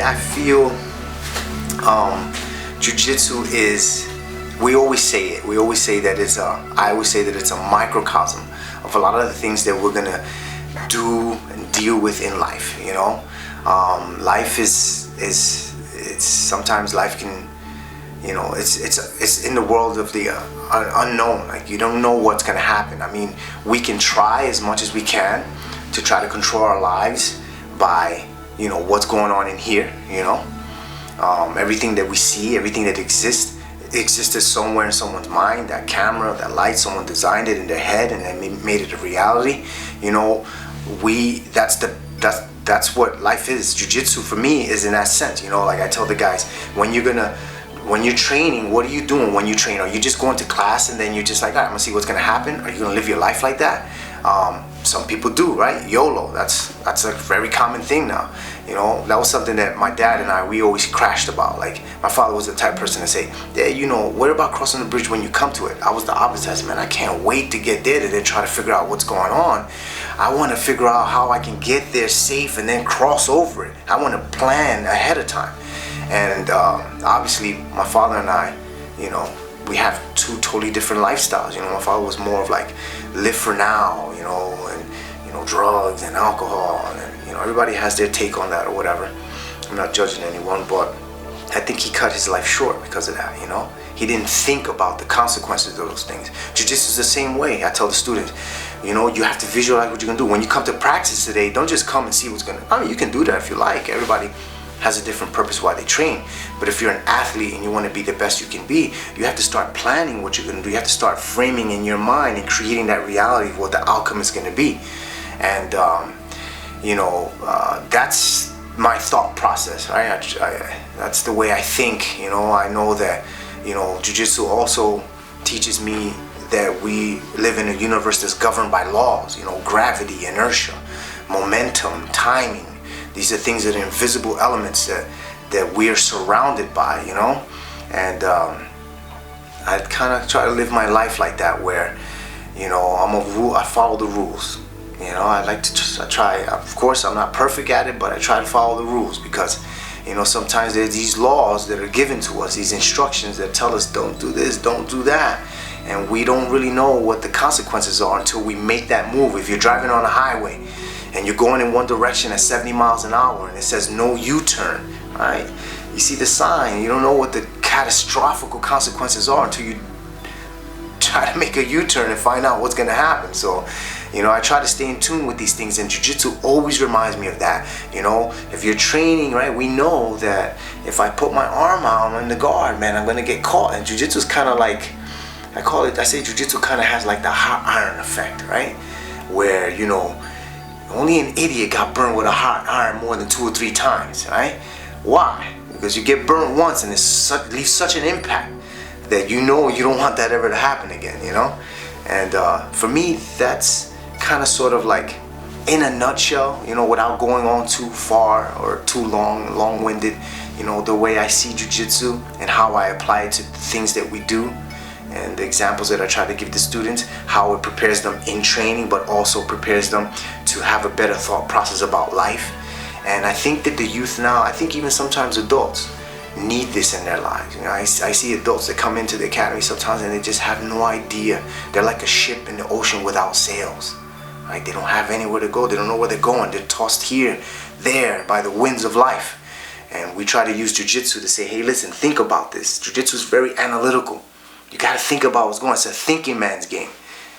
I feel Jiu-Jitsu is, we always say that it's I always say that it's a microcosm of a lot of the things that we're gonna do and deal with in life, you know. Life is it's sometimes life can, you know, it's in the world of the unknown. Like, you don't know what's gonna happen. I mean, we can try as much as we can to try to control our lives by, you know, what's going on in here, you know. Everything that we see, everything that existed somewhere in someone's mind. That camera, that light, someone designed it in their head and then made it a reality, you know. That's what life is. Jiu-Jitsu for me is in that sense, you know. Like I tell the guys, when you're training, what are you doing when you train? Are you just going to class and then you're just like, all right, I'm gonna see what's gonna happen? Are you gonna live your life like that? Some people do, right? YOLO, that's a very common thing now. You know, that was something that my dad and we always crashed about. Like, my father was the type of person to say, yeah, you know, what about crossing the bridge when you come to it? I was the opposite. I said, man, I can't wait to get there to then try to figure out what's going on. I want to figure out how I can get there safe and then cross over it. I want to plan ahead of time. And obviously, my father and I, you know, we have two totally different lifestyles. You know, my father was more of like, live for now, you know, and, you know, drugs and alcohol, and, you know, everybody has their take on that or whatever. I'm not judging anyone, but I think he cut his life short because of that, you know. He didn't think about the consequences of those things. Jiu-Jitsu is the same way. I tell the students, you know, you have to visualize what you're gonna do. When you come to practice today, don't just come and see what's gonna, I mean, you can do that if you like. Everybody has a different purpose why they train. But if you're an athlete and you want to be the best you can be, you have to start planning what you're going to do. You have to start framing in your mind and creating that reality of what the outcome is going to be. And you know, that's my thought process, right? That's the way I think. You know, I know that, you know, Jiu-Jitsu also teaches me that we live in a universe that's governed by laws, you know, gravity, inertia, momentum, timing. These are things that are invisible elements that we're surrounded by, you know. And I kind of try to live my life like that, where, you know, I follow the rules. You know, I try, of course, I'm not perfect at it, but I try to follow the rules because, you know, sometimes there's these laws that are given to us, these instructions that tell us don't do this, don't do that. And we don't really know what the consequences are until we make that move. If you're driving on a highway and you're going in one direction at 70 miles an hour and it says no U-turn, right? You see the sign, you don't know what the catastrophic consequences are until you try to make a U-turn and find out what's gonna happen. So, you know, I try to stay in tune with these things, and Jiu-Jitsu always reminds me of that. You know, if you're training, right, we know that if I put my arm out in the guard, man, I'm gonna get caught. And Jiu-Jitsu is kind of like, I say Jiu-Jitsu kind of has like the hot iron effect, right? Where, you know, only an idiot got burned with a hot iron more than 2 or 3 times, right? Why? Because you get burned once and it leaves such an impact that you know you don't want that ever to happen again, you know? And for me, that's kind of sort of like, in a nutshell, you know, without going on too far or too long-winded, you know, the way I see Jiu-Jitsu and how I apply it to things that we do, and the examples that I try to give the students, how it prepares them in training, but also prepares them to have a better thought process about life. And I think that the youth now, I think even sometimes adults, need this in their lives. You know, I see adults that come into the academy sometimes and they just have no idea. They're like a ship in the ocean without sails. Right? They don't have anywhere to go. They don't know where they're going. They're tossed here, there, by the winds of life. And we try to use Jiu-Jitsu to say, hey, listen, think about this. Jiu-Jitsu is very analytical. You got to think about what's going on. It's a thinking man's game.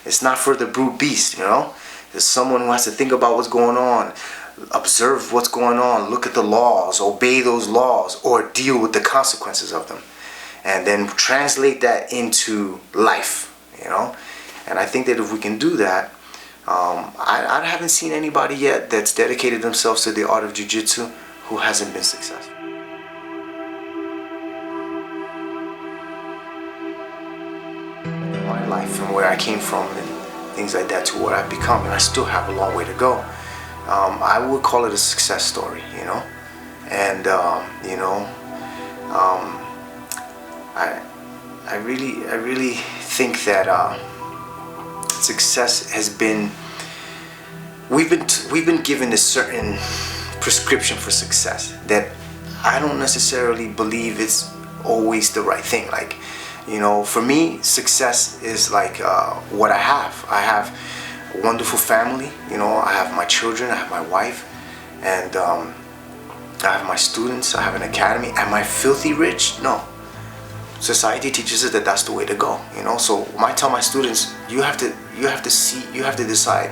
It's not for the brute beast, you know. There's someone who has to think about what's going on, observe what's going on, look at the laws, obey those laws, or deal with the consequences of them. And then translate that into life, you know. And I think that if we can do that, I haven't seen anybody yet that's dedicated themselves to the art of Jiu-Jitsu who hasn't been successful. My life from where I came from and things like that to what I've become, and I still have a long way to go. I would call it a success story, you know. And you know, I really think that success has been, we've been given a certain prescription for success that I don't necessarily believe it's always the right thing. Like, you know, for me, success is like what I have. I have a wonderful family. You know, I have my children, I have my wife, and I have my students, I have an academy. Am I filthy rich? No. Society teaches us that that's the way to go, you know. So when I tell my students, you have to decide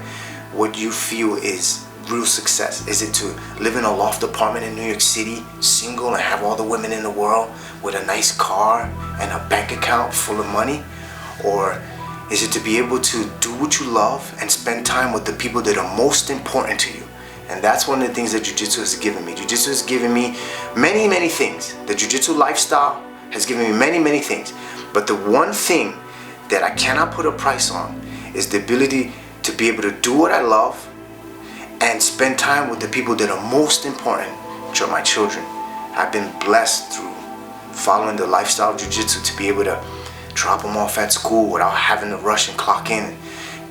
what you feel is real success. Is it to live in a loft apartment in New York City, single, and have all the women in the world with a nice car and a bank account full of money? Or is it to be able to do what you love and spend time with the people that are most important to you? And that's one of the things that Jiu-Jitsu has given me. Jiu-Jitsu has given me many, many things. The Jiu-Jitsu lifestyle has given me many, many things. But the one thing that I cannot put a price on is the ability to be able to do what I love and spend time with the people that are most important, which are my children. I've been blessed through following the lifestyle of Jiu-Jitsu to be able to drop them off at school without having to rush and clock in,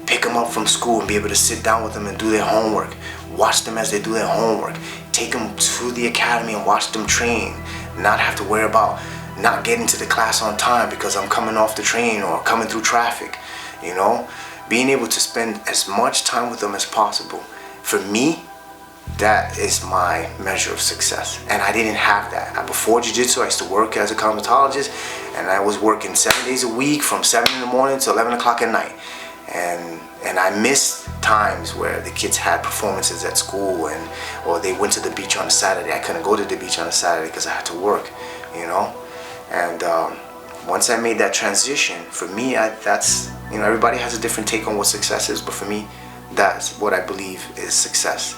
pick them up from school and be able to sit down with them and do their homework, watch them as they do their homework, take them to the academy and watch them train, not have to worry about not getting to the class on time because I'm coming off the train or coming through traffic, you know. Being able to spend as much time with them as possible. For me, that is my measure of success. And I didn't have that. Before Jiu-Jitsu, I used to work as a cosmetologist, and I was working 7 days a week from 7 in the morning to 11 o'clock at night. And I missed times where the kids had performances at school, or they went to the beach on a Saturday. I couldn't go to the beach on a Saturday because I had to work, you know. And once I made that transition, for me, that's, you know, everybody has a different take on what success is, but for me, that's what I believe is success.